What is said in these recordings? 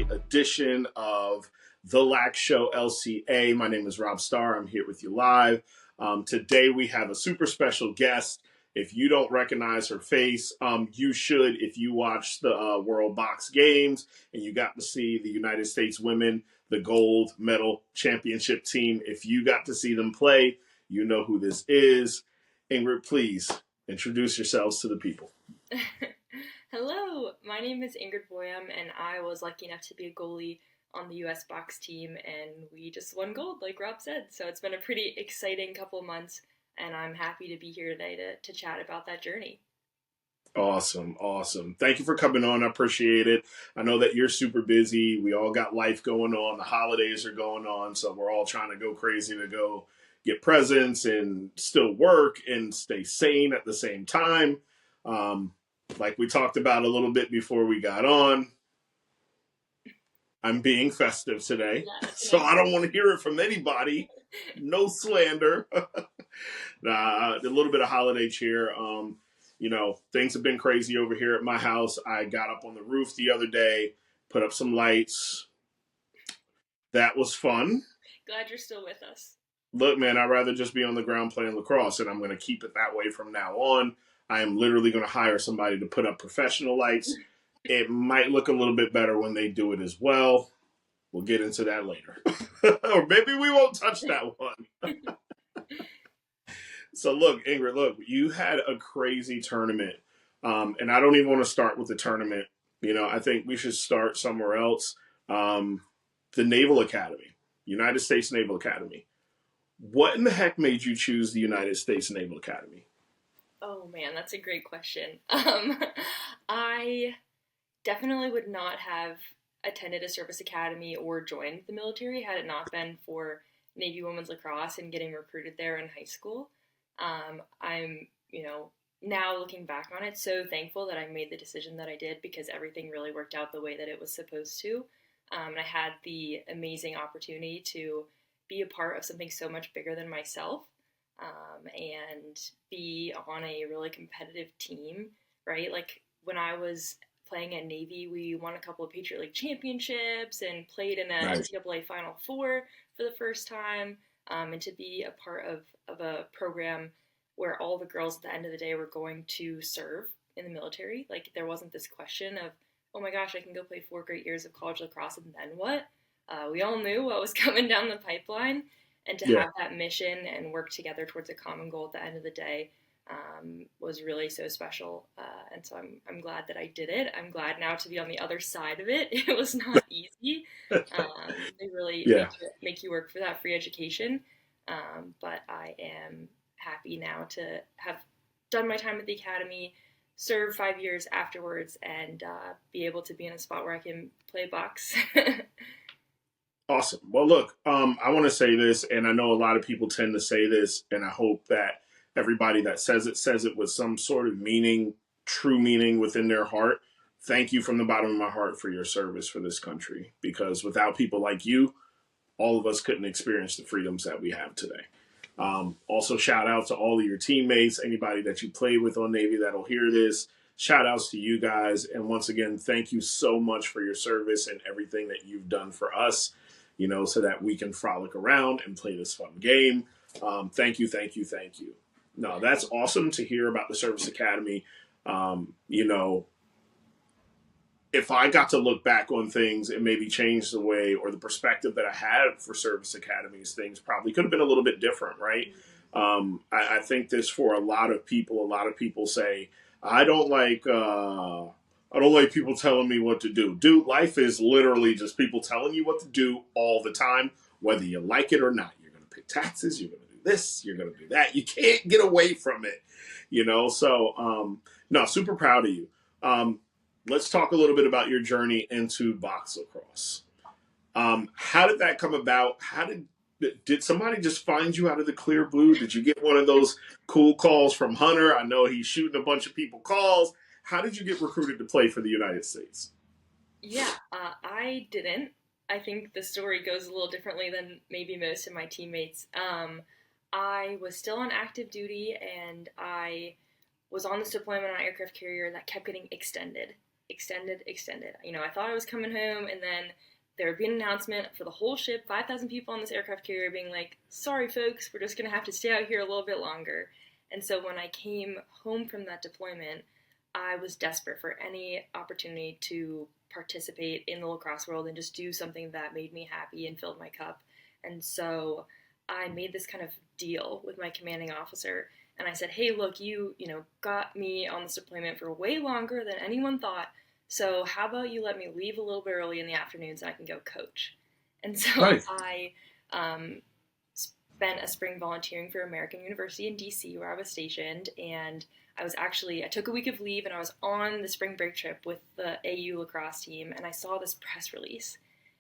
edition of The Lack Show LCA. My name is Rob Starr. I'm here with you live. Today we have a super special guest. If you don't recognize her face, you should if you watch the World Box Games and you got to see the United States women, the gold medal championship team. If you got to see them play, you know who this is. Ingrid, please introduce yourselves to the people. Hello, my name is Ingrid Boyum, and I was lucky enough to be a goalie on the US Box team, and we just won gold, like Rob said. So it's been a pretty exciting couple months, and I'm happy to be here today to chat about that journey. Awesome. Thank you for coming on. I appreciate it. I know that you're super busy. We all got life going on. The holidays are going on, so we're all trying to go crazy to go get presents and still work and stay sane at the same time. Like we talked about a little bit before we got on, I'm being festive today, so I don't want to hear it from anybody. No slander. A little bit of holiday cheer. Things have been crazy over here at my house. I got up on the roof the other day, put up some lights. That was fun. Glad you're still with us. Look, man, I'd rather just be on the ground playing lacrosse, and I'm going to keep it that way from now on. I am literally going to hire somebody to put up professional lights. It might look a little bit better when they do it as well. We'll get into that later. Or maybe we won't touch that one. So look, Ingrid, you had a crazy tournament. And I don't even want to start with the tournament. I think we should start somewhere else. The Naval Academy, United States Naval Academy. What in the heck made you choose the United States Naval Academy? Oh man, that's a great question. I definitely would not have attended a service academy or joined the military had it not been for Navy women's lacrosse and getting recruited there in high school. I'm, now looking back on it, so thankful that I made the decision that I did because everything really worked out the way that it was supposed to. And I had the amazing opportunity to be a part of something so much bigger than myself. And be on a really competitive team, right? Like when I was playing at Navy, we won a couple of Patriot League championships and played in a NCAA Final Four for the first time. And to be a part of a program where all the girls at the end of the day were going to serve in the military. Like there wasn't this question of, oh my gosh, I can go play 4 great years of college lacrosse and then what? We all knew what was coming down the pipeline. And to have that mission and work together towards a common goal at the end of the day was really so special. And so I'm glad that I did it. I'm glad now to be on the other side of it. It was not easy. They really make you work for that free education. But I am happy now to have done my time at the academy, serve 5 years afterwards, and be able to be in a spot where I can play box. Awesome. Well, look, I want to say this, and I know a lot of people tend to say this, and I hope that everybody that says it with some sort of meaning, true meaning within their heart. Thank you from the bottom of my heart for your service for this country, because without people like you, all of us couldn't experience the freedoms that we have today. Also, shout out to all of your teammates, anybody that you played with on Navy that'll hear this. Shout outs to you guys. And once again, thank you so much for your service and everything that you've done for us. So that we can frolic around and play this fun game. Thank you. No, that's awesome to hear about the Service Academy. If I got to look back on things and maybe change the way or the perspective that I had for service academies, things probably could have been a little bit different, right? I think this for a lot of people say, I don't like people telling me what to do. Dude, life is literally just people telling you what to do all the time, whether you like it or not. You're going to pay taxes. You're going to do this. You're going to do that. You can't get away from it, So, no, super proud of you. Let's talk a little bit about your journey into box lacrosse. How did that come about? Did somebody just find you out of the clear blue? Did you get one of those cool calls from Hunter? I know he's shooting a bunch of people calls. How did you get recruited to play for the United States? Yeah, I didn't. I think the story goes a little differently than maybe most of my teammates. I was still on active duty, and I was on this deployment on an aircraft carrier that kept getting extended. extended. I thought I was coming home, and then there would be an announcement for the whole ship, 5,000 people on this aircraft carrier, being like, sorry, folks, we're just going to have to stay out here a little bit longer. And so when I came home from that deployment, I was desperate for any opportunity to participate in the lacrosse world and just do something that made me happy and filled my cup. And so I made this kind of deal with my commanding officer. And I said, hey, look, you got me on this deployment for way longer than anyone thought. So how about you let me leave a little bit early in the afternoons and I can go coach? And so Nice. I spent a spring volunteering for American University in DC, where I was stationed. And I took a week of leave, and I was on the spring break trip with the AU lacrosse team, and I saw this press release.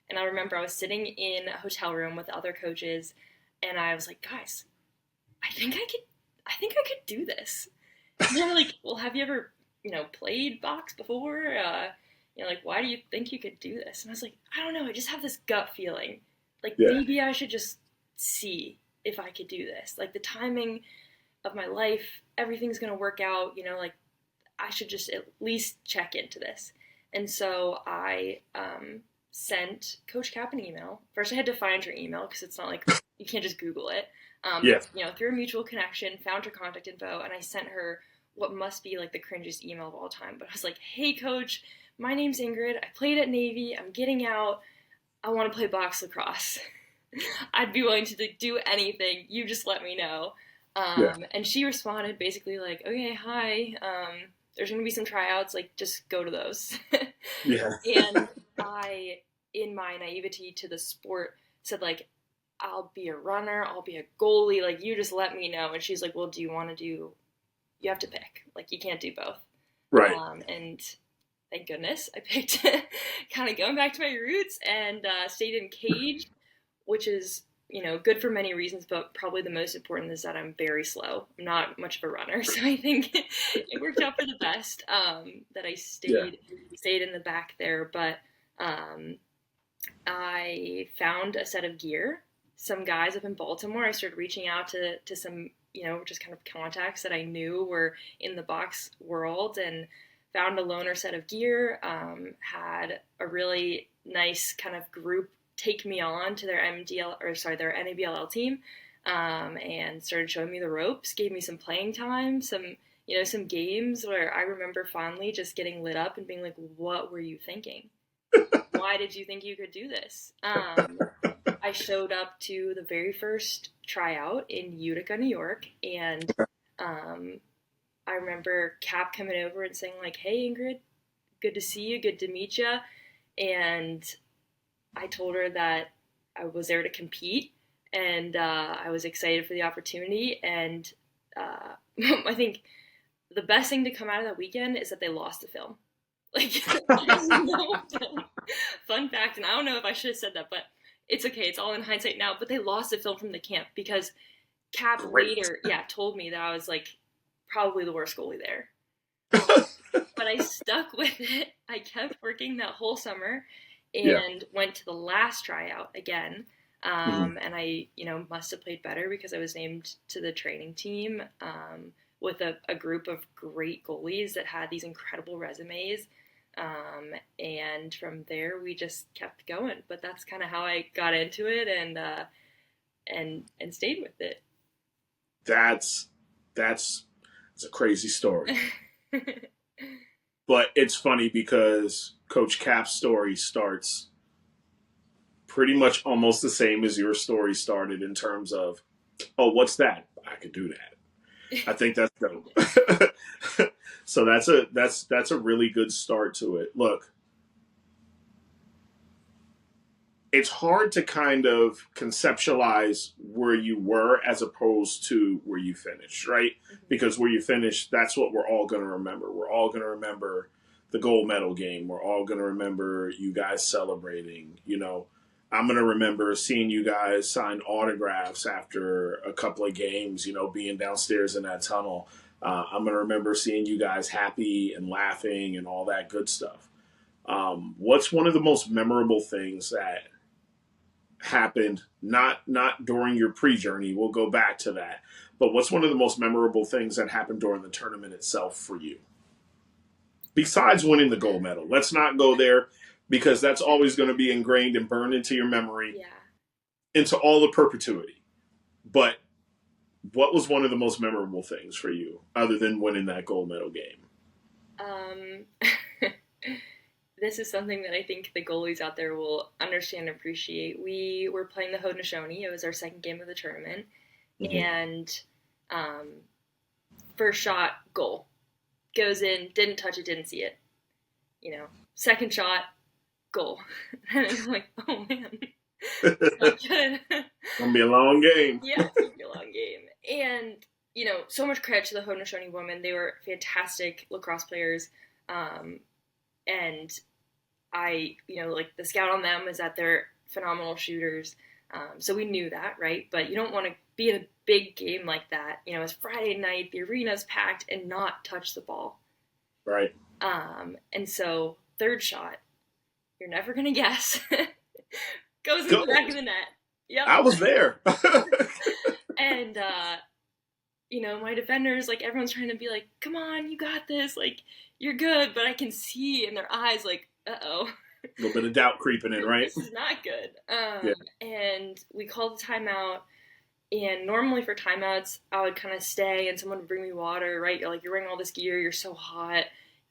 And I remember I was sitting in a hotel room with other coaches, and I was like, guys, I think I could do this. And they're like, well, have you ever, played box before? Why do you think you could do this? And I was like, I don't know. I just have this gut feeling. Maybe I should just see if I could do this. The timing of my life, everything's going to work out, I should just at least check into this. And so I sent Coach Cap an email. First I had to find her email, because it's not like you can't just Google it. Through a mutual connection, found her contact info, and I sent her what must be the cringiest email of all time. But I was like, hey coach, my name's Ingrid. I played at Navy. I'm getting out. I want to play box lacrosse. I'd be willing to do anything. You just let me know. And she responded basically okay, hi, there's going to be some tryouts, just go to those. Yeah. And I, in my naivety to the sport, said I'll be a runner, I'll be a goalie, you just let me know. And she's like, well, do you want to you have to pick, you can't do both. Right. And thank goodness I picked kind of going back to my roots, and stayed in cage, which is, good for many reasons, but probably the most important is that I'm very slow. I'm not much of a runner, so I think it worked out for the best that I stayed in the back there. But I found a set of gear. Some guys up in Baltimore, I started reaching out to some, just kind of contacts that I knew were in the box world, and found a loaner set of gear, had a really nice kind of group take me on to their their NABLL team, and started showing me the ropes, gave me some playing time, some games where I remember fondly just getting lit up and being like, what were you thinking? Why did you think you could do this? I showed up to the very first tryout in Utica, New York, and I remember Cap coming over and saying hey Ingrid, good to see you, good to meet you. And I told her that I was there to compete, and I was excited for the opportunity. And I think the best thing to come out of that weekend is that they lost the film. Fun fact, and I don't know if I should have said that, but it's okay. It's all in hindsight now. But they lost the film from the camp because Cap later, told me that I was probably the worst goalie there. But I stuck with it. I kept working that whole summer. And went to the last tryout again. And I, must have played better because I was named to the training team with a group of great goalies that had these incredible resumes. And from there, we just kept going. But that's kind of how I got into it and stayed with it. That's a crazy story. But it's funny because Coach Cap's story starts pretty much almost the same as your story started, in terms of, oh, what's that? I could do that. I think that's dope. So that's a really good start to it. Look, it's hard to kind of conceptualize where you were as opposed to where you finished, right? Because where you finished, that's what we're all going to remember. We're all going to remember the gold medal game. We're all going to remember you guys celebrating. I'm going to remember seeing you guys sign autographs after a couple of games, being downstairs in that tunnel. I'm going to remember seeing you guys happy and laughing and all that good stuff. What's one of the most memorable things that happened, not during your pre-journey, we'll go back to that, but what's one of the most memorable things that happened during the tournament itself for you? besides winning the gold medal. Let's not go there because that's always going to be ingrained and burned into your memory, into all of perpetuity. But what was one of the most memorable things for you other than winning that gold medal game? This is something that I think the goalies out there will understand and appreciate. We were playing the Haudenosaunee. It was our second game of the tournament. And first shot, goal. Goes in, didn't touch it, didn't see it. Second shot, goal. And I'm like, oh man. It's not good. It's going to be a long game. Yeah, it's going to be a long game. And, so much credit to the Haudenosaunee women. They were fantastic lacrosse players. And I, the scout on them is that they're phenomenal shooters. So we knew that, right? But you don't want to be in a big game like that. It's Friday night, the arena's packed, and not touch the ball. Right. And so third shot, you're never going to guess. Goes in the back of the net. Yep. I was there. And, my defenders, like, everyone's trying to be like, come on, you got this. Like, you're good. But I can see in their eyes, like, uh-oh. A little bit of doubt creeping in, right? This is not good. And we called a timeout. And normally for timeouts, I would kind of stay and someone would bring me water, right? You're wearing all this gear. You're so hot.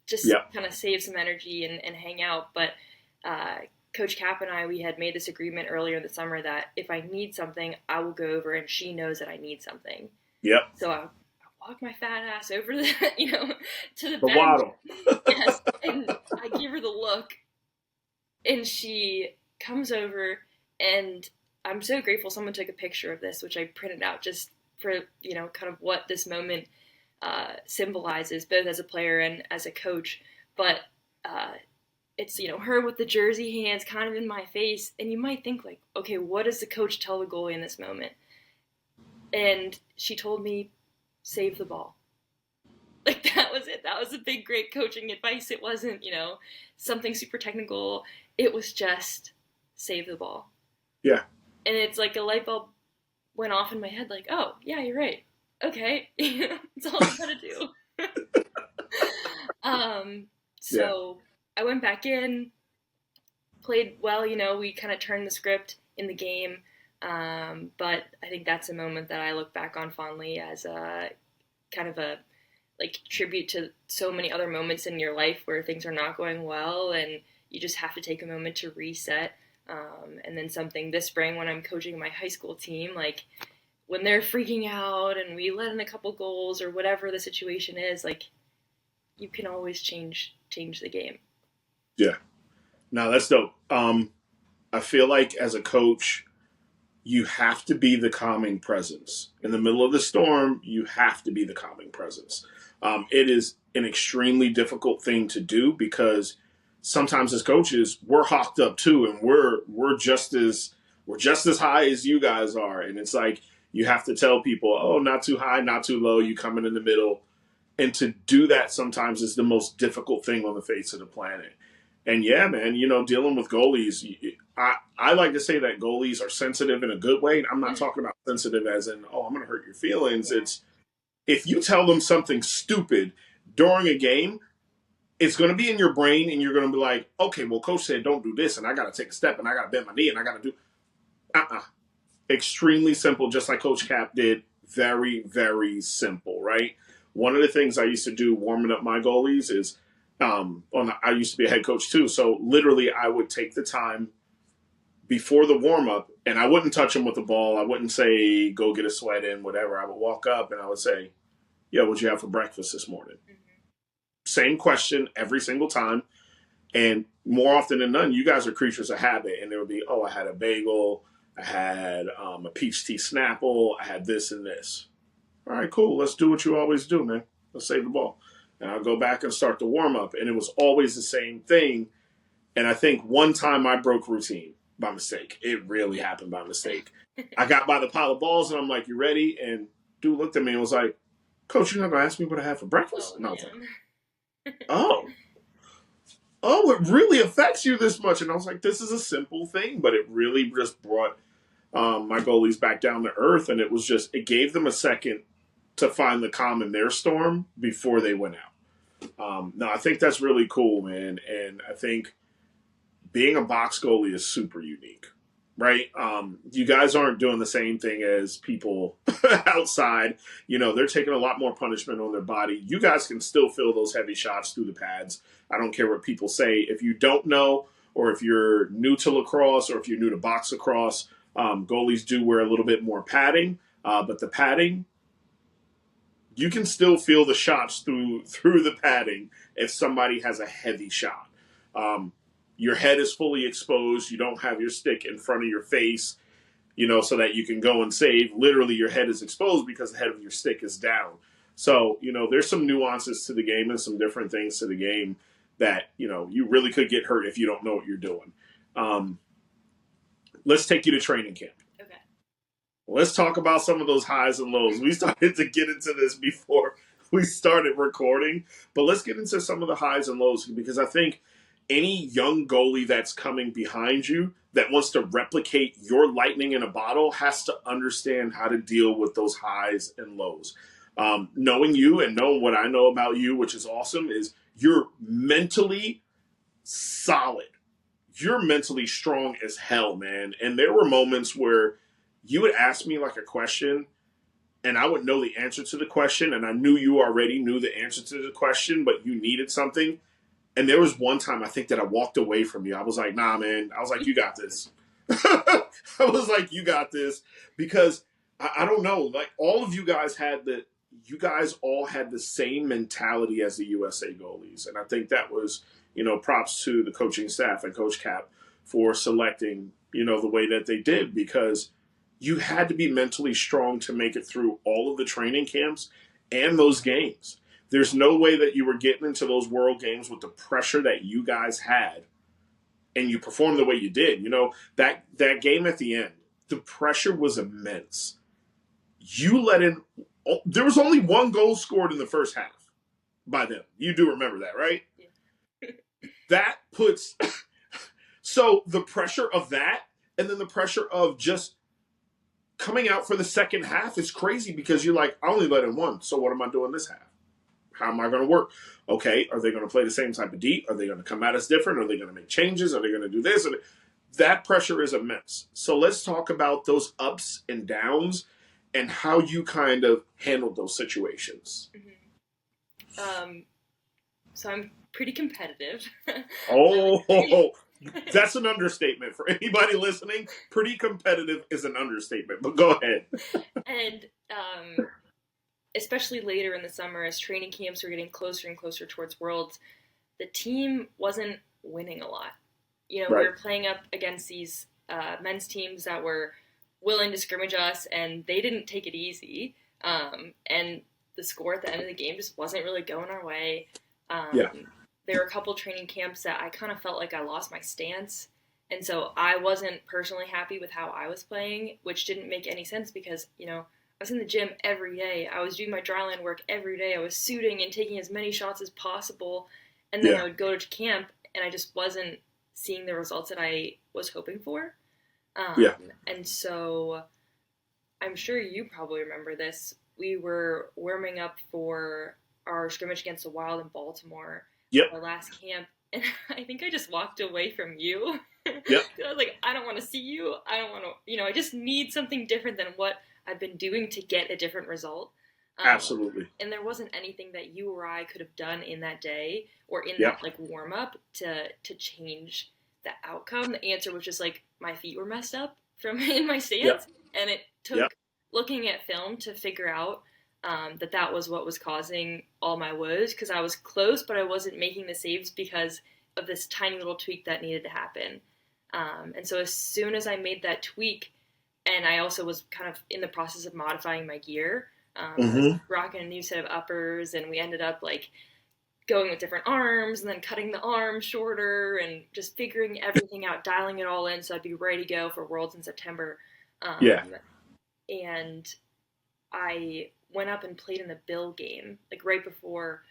Just kind of save some energy and hang out. But Coach Cap and I, we had made this agreement earlier in the summer that if I need something, I will go over and she knows that I need something. Yep. So I walk my fat ass over to the bench. Waddle. Yes, and I give her the look, and she comes over, and I'm so grateful someone took a picture of this, which I printed out just for, kind of what this moment symbolizes, both as a player and as a coach. But it's, her with the jersey hands kind of in my face, and you might think, like, okay, what does the coach tell the goalie in this moment? And she told me, save the ball. Like, that was it. That was a big, great coaching advice. It wasn't, something super technical. It was just save the ball. Yeah. And it's like a light bulb went off in my head, like, oh, yeah, you're right. Okay. That's all I gotta do. So I went back in, played well, we kind of turned the script in the game. But I think that's a moment that I look back on fondly as a kind of a tribute to so many other moments in your life where things are not going well and you just have to take a moment to reset. And then something this spring when I'm coaching my high school team, like when they're freaking out and we let in a couple goals or whatever the situation is, like you can always change the game. Yeah. No, that's dope. I feel like as a coach, you have to be the calming presence. In the middle of the storm, you have to be the calming presence. It is an extremely difficult thing to do because sometimes as coaches, we're hawked up too, and we're just as high as you guys are. And it's like you have to tell people, oh, not too high, not too low, you coming in the middle. And to do that sometimes is the most difficult thing on the face of the planet. And yeah, man, dealing with goalies, I like to say that goalies are sensitive in a good way. I'm not talking about sensitive as in, oh, I'm going to hurt your feelings. It's if you tell them something stupid during a game, it's going to be in your brain and you're going to be like, okay, well, coach said don't do this and I got to take a step and I got to bend my knee and I got to do. Extremely simple, just like Coach Cap did. Very, very simple, right? One of the things I used to do warming up my goalies is, I used to be a head coach too. So literally I would take the time before the warm up and I wouldn't touch them with the ball. I wouldn't say, go get a sweat in, whatever. I would walk up and I would say, yeah, what'd you have for breakfast this morning? Mm-hmm. Same question every single time. And more often than none, you guys are creatures of habit. And there would be, oh, I had a bagel. I had a peach tea Snapple. I had this and this. All right, cool. Let's do what you always do, man. Let's save the ball. And I'll go back and start the warm-up. And it was always the same thing. And I think one time I broke routine by mistake. It really happened by mistake. I got by the pile of balls, and I'm like, you ready? And dude looked at me and was like, Coach, you're not going to ask me what I had for breakfast? And I was like, oh, it really affects you this much. And I was like, this is a simple thing. But it really just brought my goalies back down to earth. And it gave them a second to find the calm in their storm before they went out. No, I think that's really cool, man. And I think being a box goalie is super unique, right? You guys aren't doing the same thing as people outside. You know, they're taking a lot more punishment on their body. You guys can still feel those heavy shots through the pads. I don't care what people say. If you don't know, or if you're new to lacrosse, or if you're new to box lacrosse, goalies do wear a little bit more padding. But the padding, you can still feel the shots through the padding if somebody has a heavy shot. Um, your head is fully exposed. You don't have your stick in front of your face, so that you can go and save. Literally, your head is exposed because the head of your stick is down. So, there's some nuances to the game and some different things to the game that, you really could get hurt if you don't know what you're doing. Let's take you to training camp. Okay. Let's talk about some of those highs and lows. We started to get into this before we started recording, but let's get into some of the highs and lows, because I think any young goalie that's coming behind you that wants to replicate your lightning in a bottle has to understand how to deal with those highs and lows. Knowing you and knowing what I know about you, which is awesome, is you're mentally solid. You're mentally strong as hell, man. And there were moments where you would ask me like a question and I would know the answer to the question, and I knew you already knew the answer to the question, but you needed something. And there was one time I think that I walked away from you. I was like, nah, man. I was like, you got this. I was like, you got this. Because I don't know, like all of you guys all had the same mentality as the USA goalies. And I think that was, props to the coaching staff and Coach Cap for selecting, the way that they did, because you had to be mentally strong to make it through all of the training camps and those games. There's no way that you were getting into those world games with the pressure that you guys had and you performed the way you did. That game at the end, the pressure was immense. You let in, there was only one goal scored in the first half by them. You do remember that, right? Yeah. That puts, so the pressure of that, and then the pressure of just coming out for the second half is crazy, because you're like, I only let in one. So what am I doing this half? How am I going to work? Okay, are they going to play the same type of D? Are they going to come at us different? Are they going to make changes? Are they going to do this? That pressure is immense. So let's talk about those ups and downs and how you kind of handled those situations. Mm-hmm. So I'm pretty competitive. Oh, that's an understatement. For anybody listening, pretty competitive is an understatement, but go ahead. And especially later in the summer, as training camps were getting closer and closer towards Worlds, the team wasn't winning a lot. Right. We were playing up against these men's teams that were willing to scrimmage us, and they didn't take it easy. And the score at the end of the game just wasn't really going our way. There were a couple training camps that I kind of felt like I lost my stance. And so I wasn't personally happy with how I was playing, which didn't make any sense because, I was in the gym every day. I was doing my dryland work every day. I was suiting and taking as many shots as possible. And then I would go to camp, and I just wasn't seeing the results that I was hoping for. And so I'm sure you probably remember this. We were warming up for our scrimmage against the Wild in Baltimore, our last camp, and I think I just walked away from you. Yep. I was like, I don't want to see you. I don't want to, I just need something different than what I've been doing to get a different result. Absolutely. And there wasn't anything that you or I could have done in that day or in that warm up to change the outcome. The answer was just like my feet were messed up from in my stance, and it took looking at film to figure out that was what was causing all my woes, because I was close, but I wasn't making the saves because of this tiny little tweak that needed to happen. And so as soon as I made that tweak, and I also was kind of in the process of modifying my gear, I was rocking a new set of uppers, and we ended up like going with different arms and then cutting the arm shorter and just figuring everything out, dialing it all in so I'd be ready to go for Worlds in September. And I went up and played in the Bill game, like right before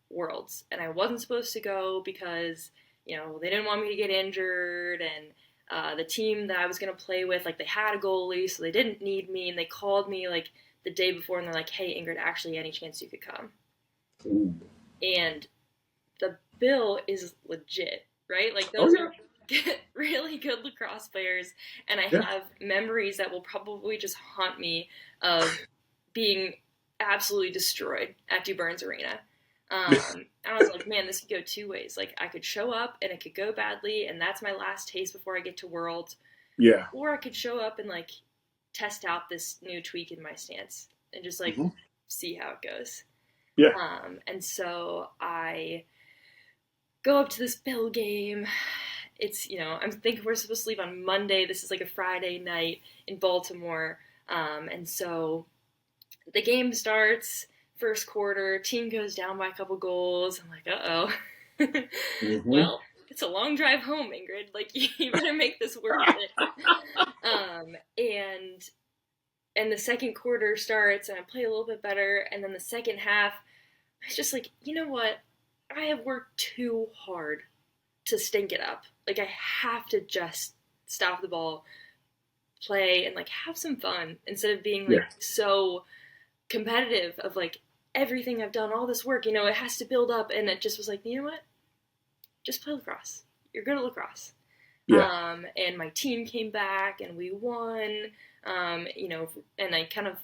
Worlds. And I wasn't supposed to go because, they didn't want me to get injured. And the team that I was going to play with, like they had a goalie, so they didn't need me. And they called me like the day before and they're like, hey, Ingrid, actually any chance you could come? Ooh. and the bill is legit, right? Like Oh those yeah. are really good lacrosse players, and I Yeah. have memories that will probably just haunt me of being absolutely destroyed at Du Burns Arena. I was like, man, this could go two ways. Like, I could show up and it could go badly, and that's my last taste before I get to Worlds, Yeah. or I could show up and like test out this new tweak in my stance and just like Hmm. see how it goes. Yeah. And so I go up to this Bill game. It's, I'm thinking we're supposed to leave on Monday. This is like a Friday night in Baltimore. And so the game starts, first quarter, team goes down by a couple goals. I'm like, uh-oh. Hmm. Well, it's a long drive home, Ingrid. Like, you better make this worth it. And the second quarter starts, and I play a little bit better. And then the second half, I was just like, you know what? I have worked too hard to stink it up. Like, I have to just stop the ball, play, and like have some fun instead of being Yeah. like so competitive of like everything I've done, all this work, it has to build up. And it just was like, you know what? Just play lacrosse. You're good at lacrosse. Yeah. And my team came back and we won. And I kind of,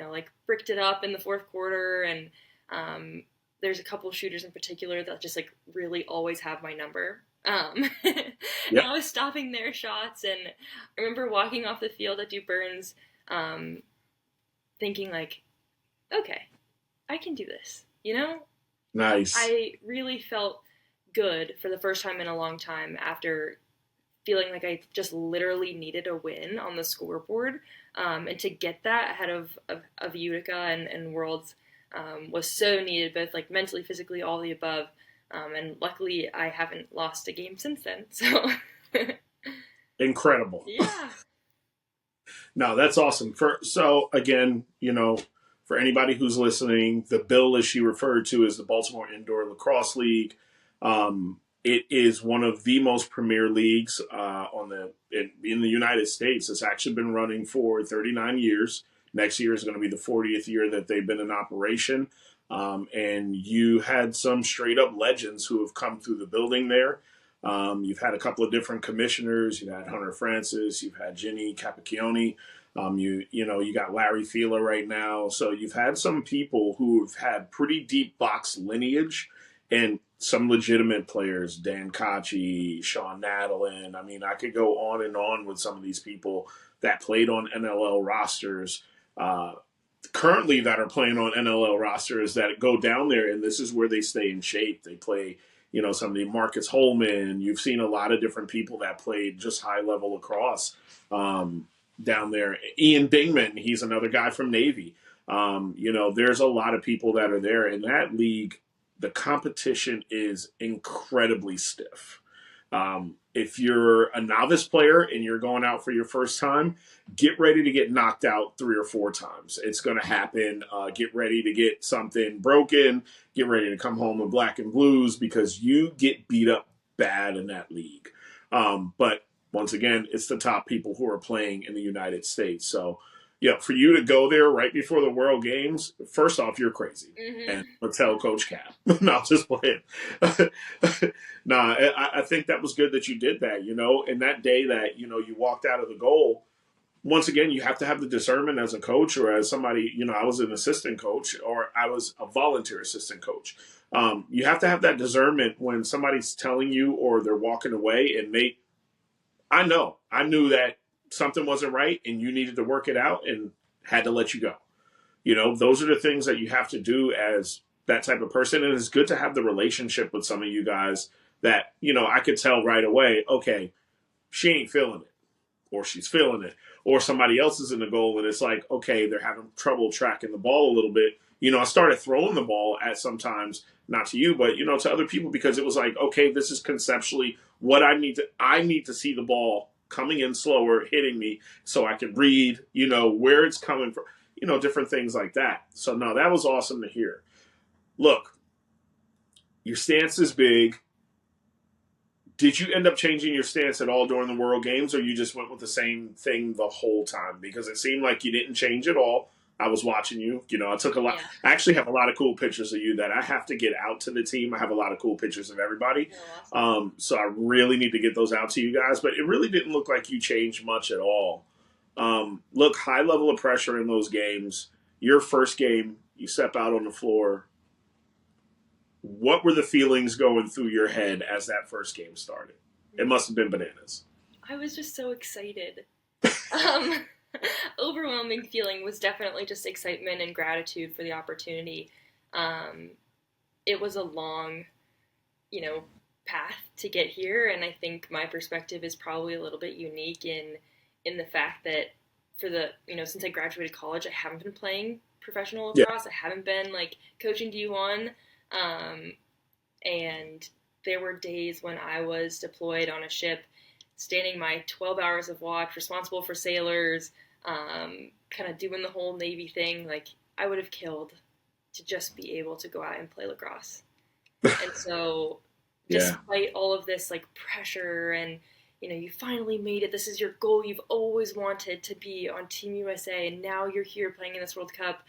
like bricked it up in the fourth quarter. And there's a couple of shooters in particular that just like really always have my number. And Yeah. I was stopping their shots, and I remember walking off the field at Du Burns, thinking like, okay, I can do this. Nice. I really felt good for the first time in a long time after feeling like I just literally needed a win on the scoreboard. And to get that ahead of Utica and Worlds was so needed, both like mentally, physically, all the above. And luckily, I haven't lost a game since then. So, Incredible. yeah. No, that's awesome. So again, for anybody who's listening, the bill, as she referred to, is the Baltimore Indoor Lacrosse League. It is one of the most premier leagues in the United States. It's actually been running for 39 years. Next year is going to be the 40th year that they've been in operation. And you had some straight up legends who have come through the building there. You've had a couple of different commissioners. You've had Hunter Francis. You've had Ginny Capicchione. You got Larry Fila right now. So you've had some people who've had pretty deep box lineage and some legitimate players, Dan Kachi, Sean Nadalin. I mean, I could go on and on with some of these people that played on NLL rosters currently that are playing on NLL rosters that go down there, and this is where they stay in shape. They play, some of the Marcus Holman. You've seen a lot of different people that played just high-level lacrosse down there. Ian Dingman, he's another guy from Navy. There's a lot of people that are there. In that league, the competition is incredibly stiff. If you're a novice player and you're going out for your first time, get ready to get knocked out 3 or 4 times. It's going to happen. Get ready to get something broken. Get ready to come home with black and blues because you get beat up bad in that league. But once again, it's the top people who are playing in the United States. So, for you to go there right before the World Games, first off, you're crazy. Mm-hmm. And let's tell Coach Cap. No, just playing. I think that was good that you did that, and that day that, you walked out of the goal. Once again, you have to have the discernment as a coach or as somebody, I was an assistant coach or I was a volunteer assistant coach. You have to have that discernment when somebody's telling you or they're walking away and I knew that something wasn't right and you needed to work it out and had to let you go. Those are the things that you have to do as that type of person. And it's good to have the relationship with some of you guys that, I could tell right away, okay, she ain't feeling it or she's feeling it or somebody else is in the goal. And it's like, okay, they're having trouble tracking the ball a little bit. I started throwing the ball at sometimes, not to you, but, to other people because it was like, okay, this is conceptually what I need to see the ball coming in slower, hitting me so I can read, where it's coming from, different things like that. So no, that was awesome to hear. Look, your stance is big. Did you end up changing your stance at all during the World Games or you just went with the same thing the whole time? Because it seemed like you didn't change at all. I was watching you. You know, I took a lot. Yeah. I actually have a lot of cool pictures of you that I have to get out to the team. I have a lot of cool pictures of everybody. Oh, awesome. So I really need to get those out to you guys. But it really didn't look like you changed much at all. Look, high level of pressure in those games. Your first game, you step out on the floor. What were the feelings going through your head as that first game started? It must have been bananas. I was just so excited. Um, Overwhelming feeling was definitely just excitement and gratitude for the opportunity. Um, it was a long, path to get here, and I think my perspective is probably a little bit unique in the fact that for the since I graduated college, I haven't been playing professional Yeah. lacrosse. I haven't been like coaching D1, and there were days when I was deployed on a ship, standing my 12 hours of watch, responsible for sailors, kind of doing the whole Navy thing. Like, I would have killed to just be able to go out and play lacrosse. And so, Yeah. despite all of this like pressure and you finally made it. This is your goal. You've always wanted to be on Team USA, and now you're here playing in this World Cup.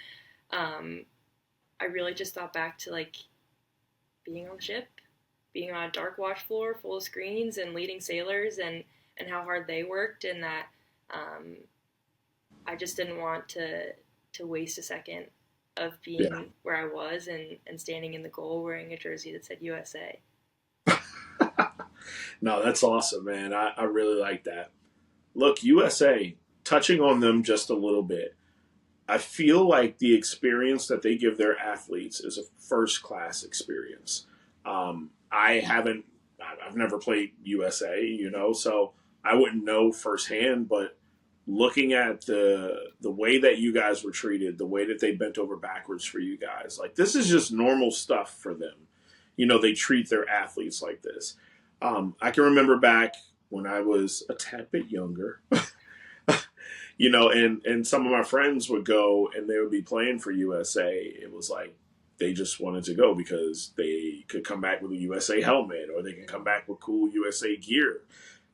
I really just thought back to like being on the ship, being on a dark watch floor full of screens and leading sailors and how hard they worked, and that I just didn't want to waste a second of being where I was and standing in the goal wearing a jersey that said USA. No, that's awesome, man. I really like that. Look, USA, touching on them just a little bit, I feel like the experience that they give their athletes is a first class experience. I've never played USA, so I wouldn't know firsthand, but looking at the way that you guys were treated, the way that they bent over backwards for you guys, like this is just normal stuff for them. They treat their athletes like this. I can remember back when I was a tad bit younger, and some of my friends would go and they would be playing for USA. It was like they just wanted to go because they could come back with a USA helmet or they can come back with cool USA gear.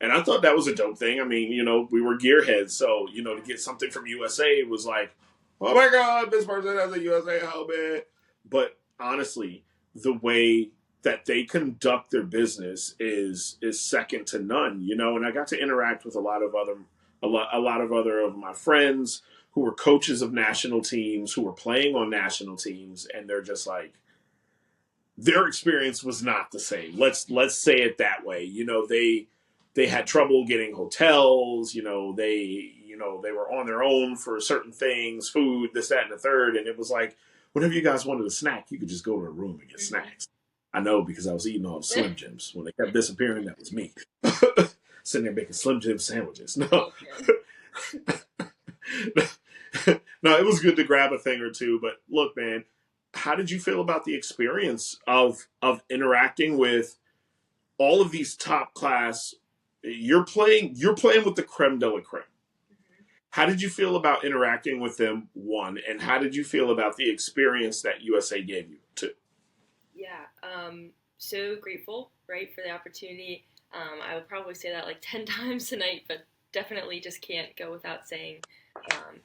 And I thought that was a dope thing. I mean, we were gearheads. So, to get something from USA was like, oh my God, this person has a USA helmet. But honestly, the way that they conduct their business is second to none, and I got to interact with a lot of other of my friends who were coaches of national teams, who were playing on national teams, and they're just like, their experience was not the same. Let's say it that way. They had trouble getting hotels. They were on their own for certain things, food, this, that, and the third. And it was like, whenever you guys wanted a snack, you could just go to a room and get snacks. I know because I was eating all the Slim Jims. When they kept disappearing, that was me. Sitting there making Slim Jim sandwiches. No. No, it was good to grab a thing or two. But look, man, how did you feel about the experience of interacting with all of these top class? You're playing with the creme de la creme. How did you feel about interacting with them, one, and how did you feel about the experience that USA gave you, two? Yeah, so grateful, right, for the opportunity. I would probably say that like 10 times tonight, but definitely just can't go without saying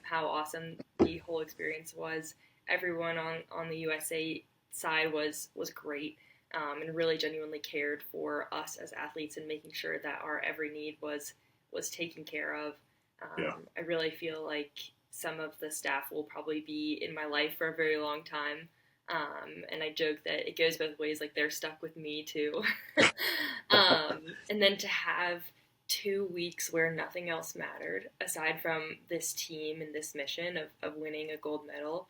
how awesome the whole experience was. Everyone on the USA side was great, and really genuinely cared for us as athletes and making sure that our every need was taken care of. I really feel like some of the staff will probably be in my life for a very long time. And I joke that it goes both ways, like they're stuck with me too. And then to have 2 weeks where nothing else mattered aside from this team and this mission of winning a gold medal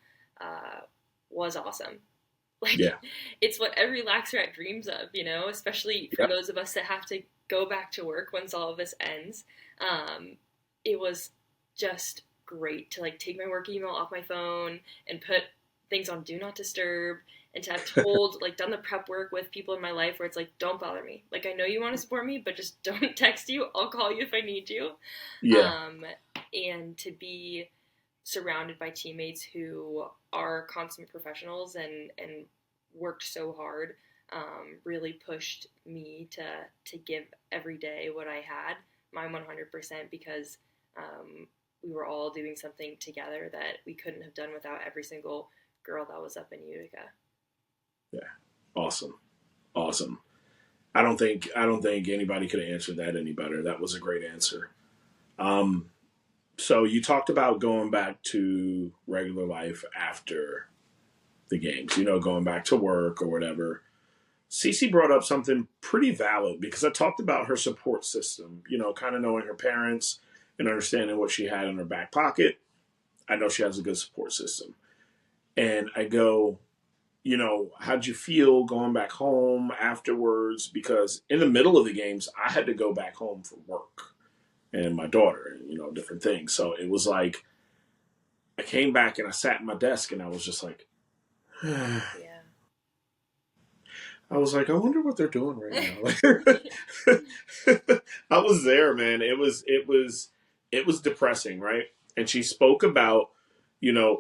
was awesome. Like, it's what every laxerat dreams of, especially for those of us that have to go back to work once all of this ends. It was just great to like take my work email off my phone and put things on do not disturb, and to have done the prep work with people in my life where it's like, don't bother me. Like, I know you want to support me, but just don't text you. I'll call you if I need you. And to be surrounded by teammates who are consummate professionals and worked so hard, really pushed me to give every day what I had, my 100%, because we were all doing something together that we couldn't have done without every single girl that was up in Utica. Yeah. Awesome. Awesome. I don't think anybody could have answered that any better. That was a great answer. Um, so you talked about going back to regular life after the games, going back to work or whatever. Cece brought up something pretty valid because I talked about her support system, kind of knowing her parents and understanding what she had in her back pocket. I know she has a good support system. And I go, how'd you feel going back home afterwards? Because in the middle of the games, I had to go back home for work and my daughter and, different things. So it was like, I came back and I sat at my desk and I was just like, Yeah. I was like, I wonder what they're doing right now. I was there, man. It was depressing, right? And she spoke about,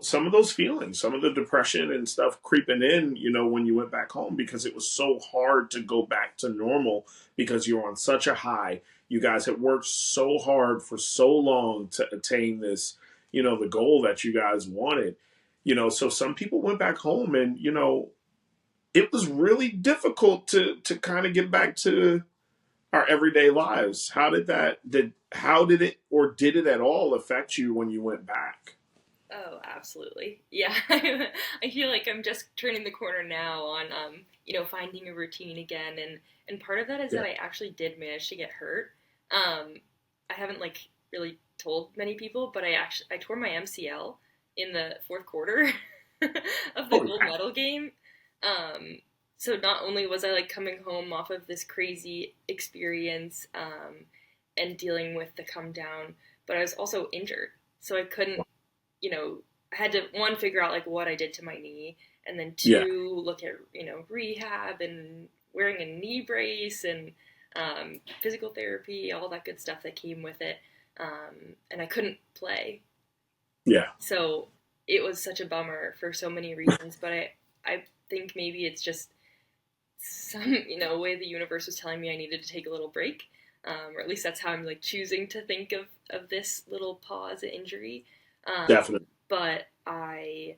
some of those feelings, some of the depression and stuff creeping in, when you went back home because it was so hard to go back to normal because you were on such a high. You guys had worked so hard for so long to attain this, the goal that you guys wanted. So some people went back home and, it was really difficult to kind of get back to our everyday lives. How did it or did it at all affect you when you went back? Oh, absolutely. Yeah. I feel like I'm just turning the corner now on, finding a routine again. And part of that is Yeah. that I actually did manage to get hurt. I haven't really told many people, but I tore my MCL in the fourth quarter of the Oh, gold yeah. medal game. So not only was I coming home off of this crazy experience, and dealing with the come down, but I was also injured. So I couldn't, I had to, one, figure out what I did to my knee, and then Yeah. two, look at, rehab and wearing a knee brace and physical therapy, all that good stuff that came with it. And I couldn't play. Yeah. So it was such a bummer for so many reasons, but I think maybe it's just some, way the universe was telling me I needed to take a little break. Or at least that's how I'm choosing to think of this little pause injury. Definitely. But I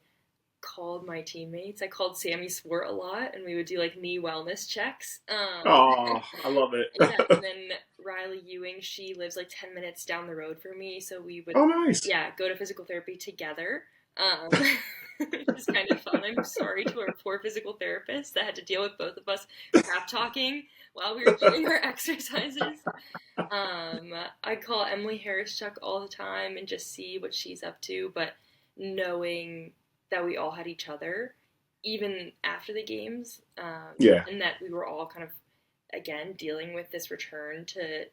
called my teammates. I called Sammy Swart a lot, and we would do knee wellness checks. Oh, I love it. Yeah, and then Riley Ewing, she lives 10 minutes down the road from me, so we would, Oh, nice. go to physical therapy together. It's kind of fun. I'm sorry to our poor physical therapist that had to deal with both of us crap talking while we were doing our exercises. I call Emily Harrischuk all the time and just see what she's up to, but knowing that we all had each other, even after the games, Yeah. and that we were all kind of, again, dealing with this return to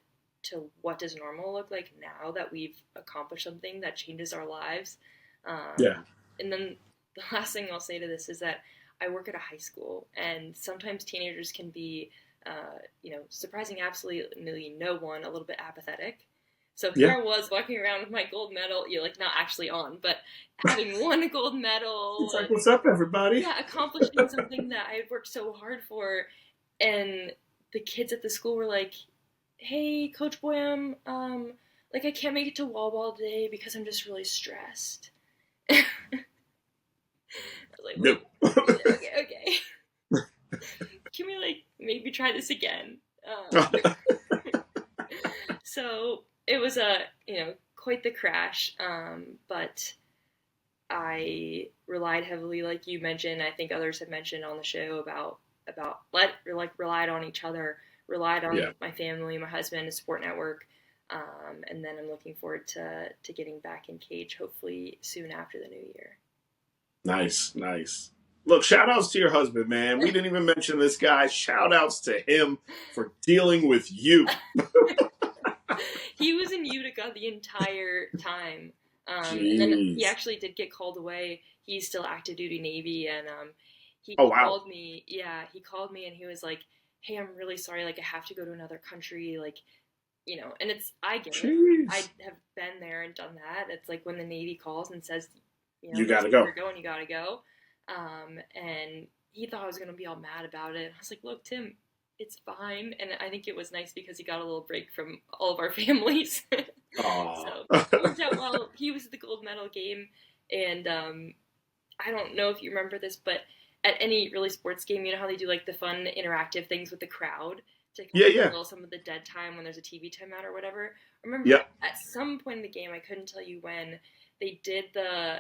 what does normal look like now that we've accomplished something that changes our lives. Yeah. And then the last thing I'll say to this is that I work at a high school, and sometimes teenagers can be, surprising absolutely no one, a little bit apathetic. So here Yeah. I was walking around with my gold medal, not actually on, but having won a gold medal. It's like, what's up, everybody? Yeah, accomplishing something that I had worked so hard for. And the kids at the school were like, hey, Coach Boyum, I can't make it to wall ball today because I'm just really stressed. I was like, No. okay. Can we maybe try this again? So it was quite the crash, but I relied heavily, like you mentioned, I think others have mentioned on the show about relied on each other, relied on my family, my husband, a support network, and then I'm looking forward to getting back in cage hopefully soon after the new year. Nice. Look, shout outs to your husband, man. We didn't even mention this guy. Shout outs to him for dealing with you. He was in Utica the entire time. Jeez. And then he actually did get called away. He's still active duty Navy, and he Oh, wow. called me. Yeah, he called me, and he was like, "Hey, I'm really sorry. I have to go to another country. And I get it. I have been there and done that. It's when the Navy calls and says, you gotta go. You're going. You gotta go." And he thought I was gonna be all mad about it. I was like, "Look, Tim, it's fine." And I think it was nice because he got a little break from all of our families. So it worked out well he was at the gold medal game, and I don't know if you remember this, but at any really sports game, you know how they do like the fun interactive things with the crowd to kind Yeah, of yeah, fill some of the dead time when there's a TV timeout or whatever. I remember yeah. at some point in the game, I couldn't tell you when, they did the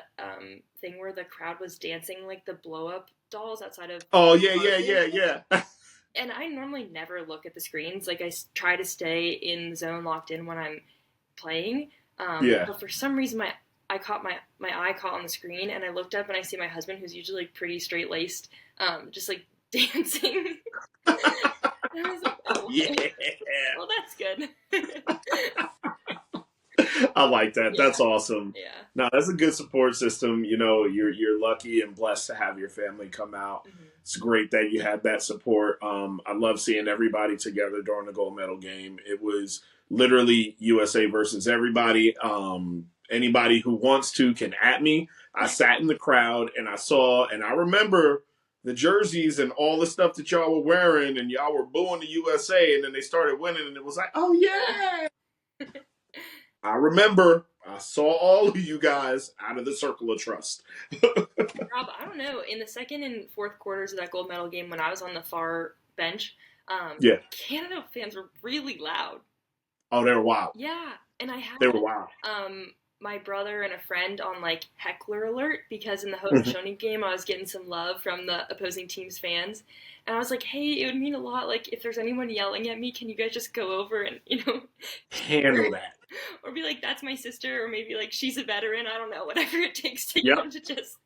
thing where the crowd was dancing like the blow up dolls outside of Oh, yeah, yeah, Target. yeah, yeah. And I normally never look at the screens. Like I try to stay in the zone, locked in when I'm playing. Yeah. But for some reason, my eye caught on the screen, and I looked up and I see my husband, who's usually like, pretty straight laced, just like dancing. And I was like, oh, Yeah. well, that's good. I like that. Yeah, That's awesome. yeah. No, that's a good support system. You know, you're lucky and blessed to have your family come out. Mm-hmm. It's great that you had that support. I love seeing everybody together during the gold medal game. It was literally USA versus everybody. Anybody who wants to can at me. I sat in the crowd and I saw, and I remember the jerseys and all the stuff that y'all were wearing, and y'all were booing the USA, and then they started winning, and it was like, oh yeah. I remember I saw all of you guys out of the circle of trust. Rob, I don't know. In the second and fourth quarters of that gold medal game, when I was on the far bench, Yeah. Canada fans were really loud. Oh, they were wild. Yeah, and I had They were wild. my brother and a friend on like heckler alert because in the Mhm. Haudenosaunee game I was getting some love from the opposing team's fans, and I was like, hey, it would mean a lot like if there's anyone yelling at me, can you guys just go over and Handle that. or be like, that's my sister, or maybe like she's a veteran. I don't know, whatever it takes to get Yep. them to just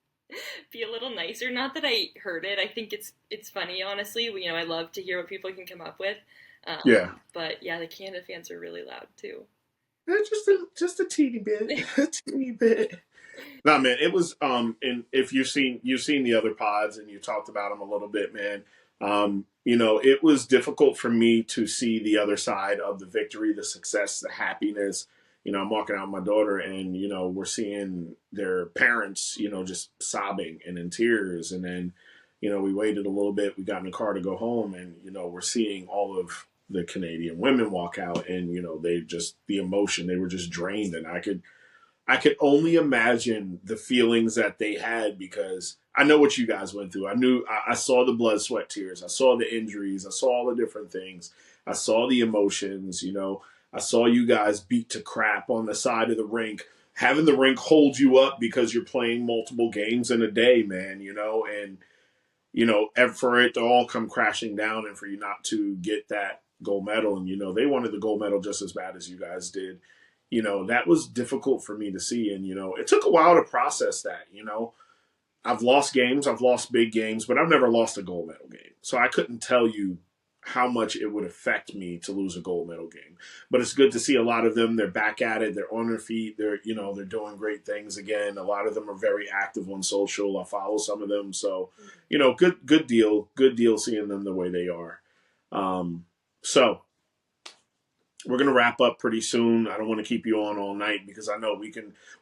be a little nicer. Not that I heard it. I think it's funny, honestly. I love to hear what people can come up with. Yeah. But yeah, the Canada fans are really loud too. Just a teeny bit. A teeny bit. Nah, man, it was and if you've seen the other pods and you talked about them a little bit, man. It was difficult for me to see the other side of the victory, the success, the happiness. I'm walking out with my daughter and, we're seeing their parents, just sobbing and in tears. And then, we waited a little bit, we got in the car to go home and, we're seeing all of the Canadian women walk out and, the emotion, they were just drained. And I could only imagine the feelings that they had because I know what you guys went through. I saw the blood, sweat, tears. I saw the injuries. I saw all the different things. I saw the emotions. I saw you guys beat to crap on the side of the rink, having the rink hold you up because you're playing multiple games in a day, man. And for it to all come crashing down and for you not to get that gold medal, and they wanted the gold medal just as bad as you guys did. That was difficult for me to see. And, it took a while to process that. I've lost games, I've lost big games, but I've never lost a gold medal game. So I couldn't tell you how much it would affect me to lose a gold medal game. But it's good to see a lot of them. They're back at it. They're on their feet. They're doing great things again. A lot of them are very active on social. I follow some of them. So, good deal. Good deal seeing them the way they are. So we're going to wrap up pretty soon. I don't want to keep you on all night because I know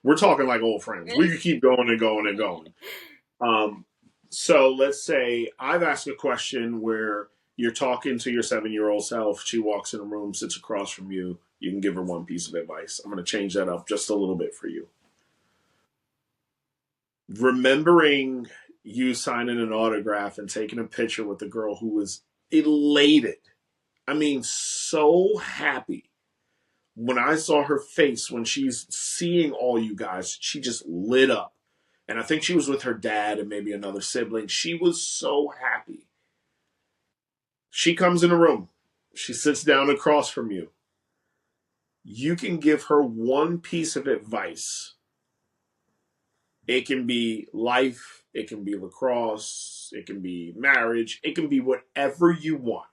we're talking like old friends. We can keep going and going and going. So let's say I've asked a question where you're talking to your 7-year-old self. She walks in a room, sits across from you. You can give her one piece of advice. I'm going to change that up just a little bit for you. Remembering you signing an autograph and taking a picture with the girl who was elated. I mean, so happy. When I saw her face when she's seeing all you guys, she just lit up. And I think she was with her dad and maybe another sibling. She was so happy. She comes in the room. She sits down across from you. You can give her one piece of advice. It can be life. It can be lacrosse. It can be marriage. It can be whatever you want.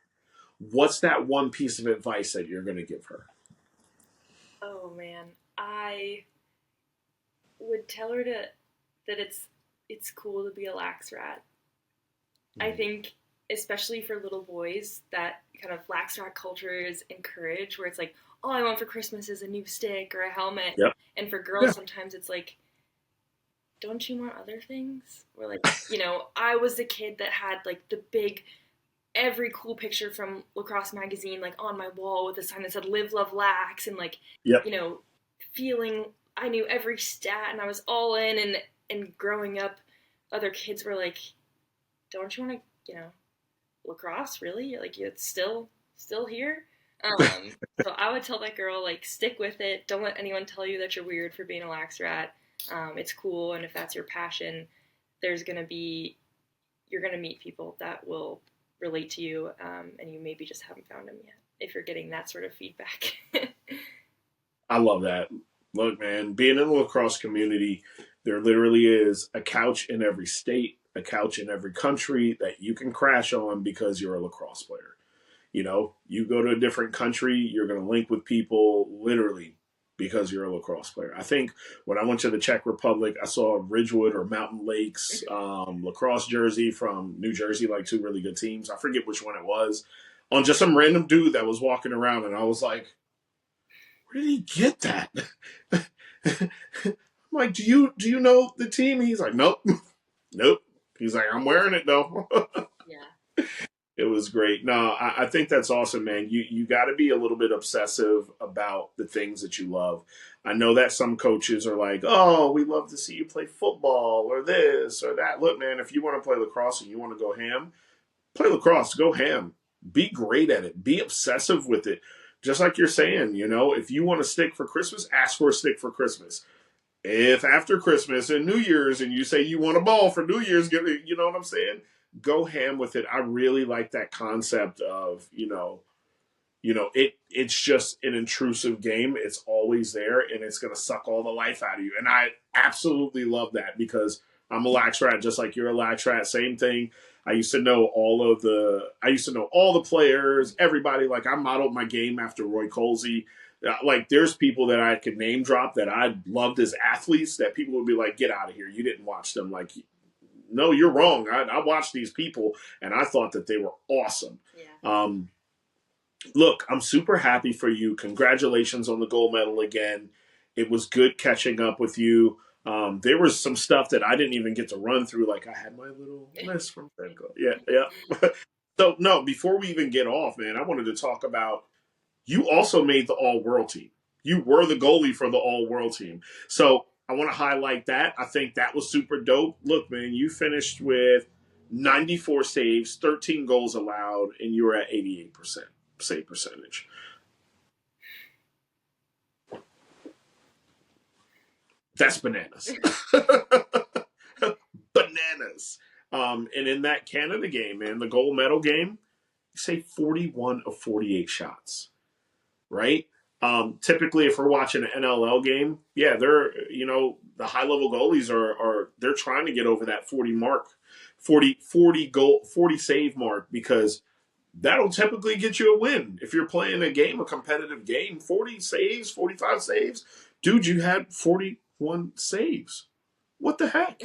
What's that one piece of advice that you're going to give her? Oh man, I would tell her that it's cool to be a lax rat. I think, especially for little boys, that kind of lax rat culture is encouraged, where it's like, all I want for Christmas is a new stick or a helmet. Yep. And for girls, sometimes it's like, don't you want other things? Or like, I was the kid that had like the big, every cool picture from Lacrosse magazine like on my wall with a sign that said "Live, Love, Lax," and like, Yep. feeling I knew every stat and I was all in. And growing up, other kids were like, "Don't you want to, lacrosse? Really? Like it's still here?" So I would tell that girl like, stick with it. Don't let anyone tell you that you're weird for being a lax rat. It's cool, and if that's your passion, you're gonna meet people that will relate to you, and you maybe just haven't found them yet. If you're getting that sort of feedback. I love that. Look, man, being in the lacrosse community, there literally is a couch in every state, a couch in every country that you can crash on because you're a lacrosse player. You go to a different country, you're going to link with people literally because you're a lacrosse player. I think when I went to the Czech Republic, I saw Ridgewood or Mountain Lakes lacrosse jersey from New Jersey, like two really good teams. I forget which one it was, on just some random dude that was walking around, and I was like, where did he get that? I'm like, do you know the team? He's like, nope, nope. He's like, I'm wearing it though. Yeah. It was great. No, I think that's awesome, man. You got to be a little bit obsessive about the things that you love. I know that some coaches are like, oh, we love to see you play football or this or that. Look, man, if you want to play lacrosse and you want to go ham, play lacrosse, go ham. Be great at it. Be obsessive with it. Just like you're saying, if you want a stick for Christmas, ask for a stick for Christmas. If after Christmas and New Year's and you say you want a ball for New Year's, you know what I'm saying? Go ham with it. I really like that concept of, it's just an intrusive game. It's always there and it's going to suck all the life out of you. And I absolutely love that because I'm a lax rat, just like you're a lax rat. Same thing. I used to know all the players, everybody. Like I modeled my game after Roy Colsey. Like there's people that I could name drop that I loved as athletes that people would be like, get out of here. You didn't watch them. Like, no, you're wrong. I watched these people and I thought that they were awesome. Yeah. Look, I'm super happy for you. Congratulations on the gold medal again. It was good catching up with you. There was some stuff that I didn't even get to run through. Like I had my little list from Fenco. Yeah. So no, before we even get off, man, I wanted to talk about, you also made the all-world team. You were the goalie for the all-world team. So I want to highlight that. I think that was super dope. Look, man, you finished with 94 saves, 13 goals allowed, and you were at 88% save percentage. That's bananas. Bananas. And in that Canada game, man, the gold medal game, you saved 41 of 48 shots. Right? Typically, if we're watching an NLL game, yeah, they're, the high level goalies they're trying to get over that 40 mark, 40 save mark, because that'll typically get you a win. If you're playing a competitive game, 40 saves, 45 saves, dude, you had 41 saves. What the heck?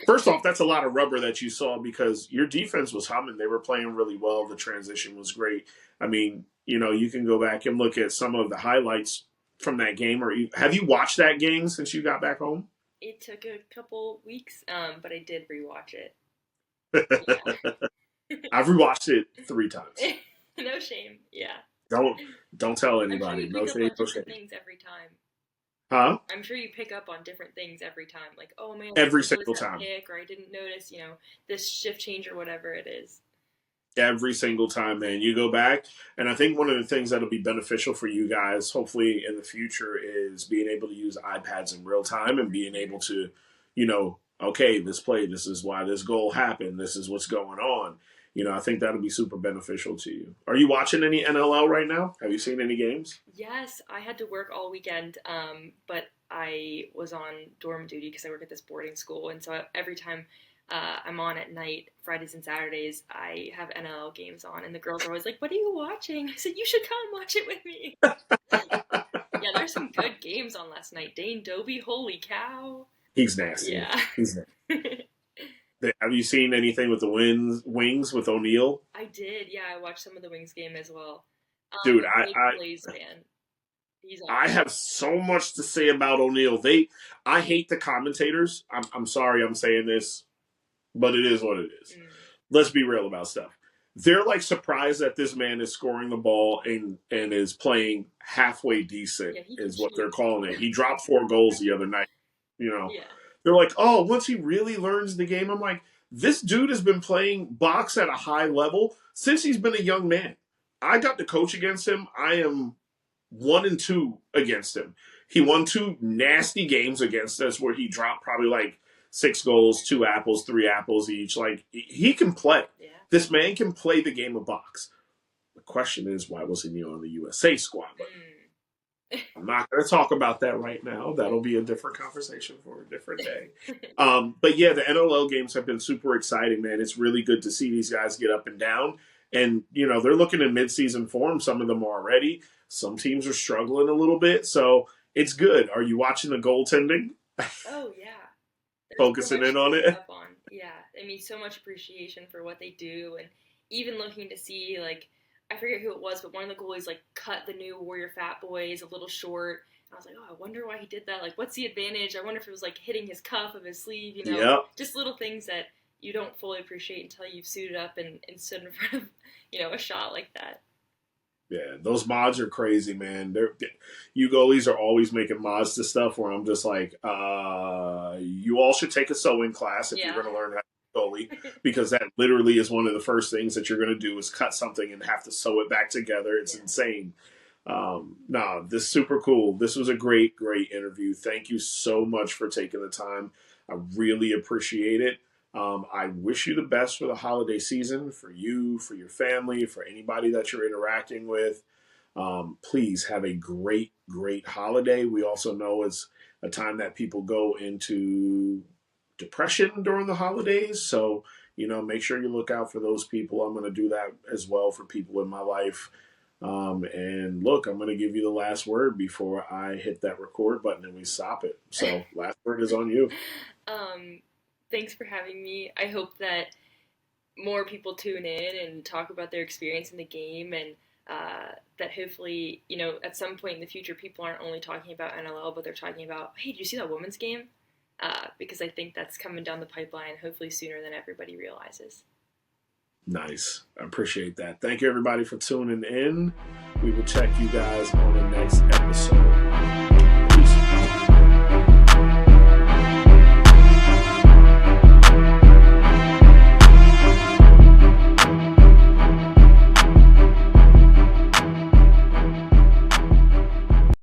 First off, that's a lot of rubber that you saw because your defense was humming. They were playing really well. The transition was great. I mean, you can go back and look at some of the highlights from that game. Have you watched that game since you got back home? It took a couple weeks, but I did rewatch it. Yeah. I've rewatched it 3 times. No shame. Yeah. Don't tell anybody. I'm sure you pick up on different things every time. Huh? I'm sure you pick up on different things every time. Like, oh man, every single time. Pick, or I didn't notice, this shift change or whatever it is. Every single time, man. You go back, and I think one of the things that'll be beneficial for you guys, hopefully in the future, is being able to use iPads in real time and being able to, okay, this play, this is why this goal happened, this is what's going on. I think that'll be super beneficial to you. Are you watching any NLL right now? Have you seen any games? Yes, I had to work all weekend, but I was on dorm duty because I work at this boarding school, and so every time I'm on at night, Fridays and Saturdays, I have NLL games on, and the girls are always like, what are you watching? I said, you should come watch it with me. Yeah, there's some good games on last night. Dane Dobie, holy cow. He's nasty. Yeah. He's nasty. Have you seen anything with the Wings with O'Neill? I did, yeah. I watched some of the Wings game as well. Dude, I have so much to say about O'Neill. I hate the commentators. I'm sorry I'm saying this, but it is what it is. Let's be real about stuff. they're like surprised that this man is scoring the ball and is playing halfway decent, Yeah, he can is what they're shoot. calling it. He dropped 4 goals the other night. You know, Yeah. they're like, oh, once he really learns the game, I'm like, this dude has been playing box at a high level since he's been a young man. I got to coach against him. I am 1-2 against him. He won 2 nasty games against us where he dropped probably like 6 goals, 2 apples, 3 apples each. Like, he can play. Yeah. This man can play the game of box. The question is, why wasn't he on the USA squad? But I'm not going to talk about that right now. That'll be a different conversation for a different day. But yeah, the NLL games have been super exciting, man. It's really good to see these guys get up and down. And, you know, they're looking in midseason form. Some of them are already. Some teams are struggling a little bit. So it's good. Are you watching the goaltending? Oh, yeah. Focusing in on it? Yeah. I mean, so much appreciation for what they do. And even looking to see, like, I forget who it was, but one of the goalies, like, cut the new Warrior Fat Boys a little short. And I was like, oh, I wonder why he did that. Like, what's the advantage? I wonder if it was, like, hitting his cuff of his sleeve, you know? Yep. Just little things that you don't fully appreciate until you've suited up and stood in front of, you know, a shot like that. Yeah, those mods are crazy, man. You goalies are always making mods to stuff where I'm just like, you all should take a sewing class if you're going to learn how to be goalie, because that literally is one of the first things that you're going to do is cut something and have to sew it back together. It's insane. This is super cool. This was a great, great interview. Thank you so much for taking the time. I really appreciate it. I wish you the best for the holiday season, for you, for your family, for anybody that you're interacting with. Please have a great, great holiday. We also know it's a time that people go into depression during the holidays. So, you know, make sure you look out for those people. I'm going to do that as well for people in my life. And look, I'm going to give you the last word before I hit that record button and we stop it. So last word is on you. Thanks for having me. I hope that more people tune in and talk about their experience in the game, and that hopefully, you know, at some point in the future, people aren't only talking about NLL, but they're talking about, hey, did you see that women's game? Because I think that's coming down the pipeline, hopefully sooner than everybody realizes. Nice. I appreciate that. Thank you, everybody, for tuning in. We will check you guys on the next episode.